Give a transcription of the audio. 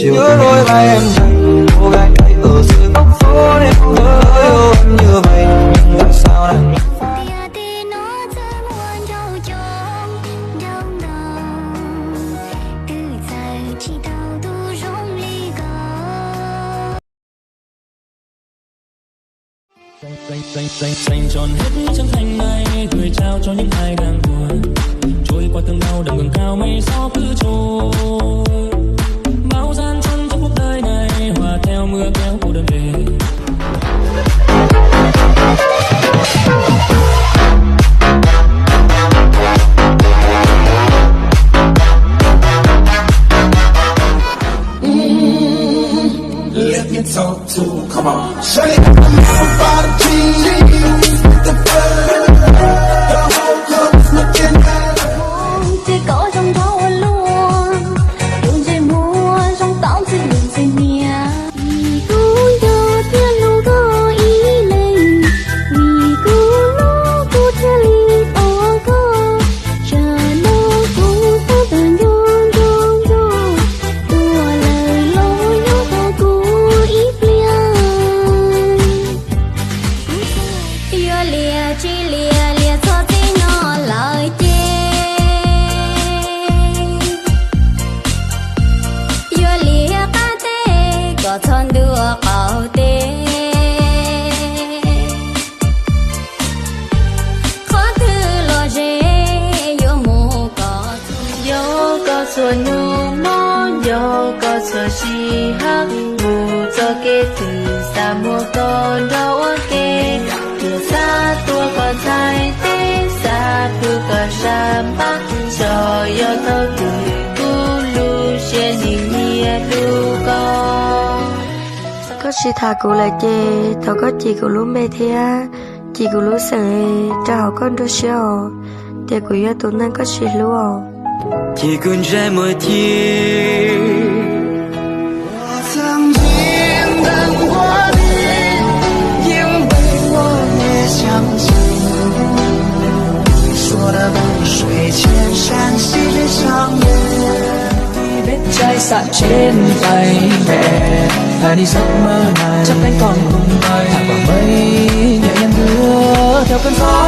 chiều nhớ đôi vai em dành cô gái ấy ở dưới góc phố nên không ngờ yêu em như vậy nhưng tại sao nàng dành trọn hết chân thành này gửi trao cho những ai đang buồn trôi qua từng đau đằng ngừng cao mây gió cứ trôi bao gian truân trong cuộc đời này hòa theo mưa kéo cô đơn về. Let me talk to, come on. Shut it down, body, the bird, the whole club's looking at. Chỉ có trong thấu luôn, đường dây mua trong tóc chỉ đường dây nia. Vì cô cho thiên lũ có ý lên, vì cô nó cô theo lý tỏ có, chờ nó cô có từng dôn dôn dôn, tua lời lối nhớ có cô ít liền. Yêu lìa chỉ lìa lìa cho tí nó lời chê. Có thon đưa cầu tê khó thư lo dễ yêu mù có xuân nhu món yêu có xuân si hắc mù cho kê từ xa mua con đâu kê từ xa tua có dài tê xa tu có sa bắc cho yêu thơ cười cu lu xe nhìn nhẹ lu con có chị thà cụ lại chê thọ có chị cụ lú mê thea chị cụ lú sợ trao con đôi xeo để cụ yêu tụi năng có chị lú chỉ cần trái mơ thiên 我曾经等过你，因为我也相信你说的不水千山昔日相约。 Vết chai sạn trên tay mẹ thà đi giấc mơ này chắc cánh còn cùng bay thả vào mây nhẹ nhàng đưa theo cơn gió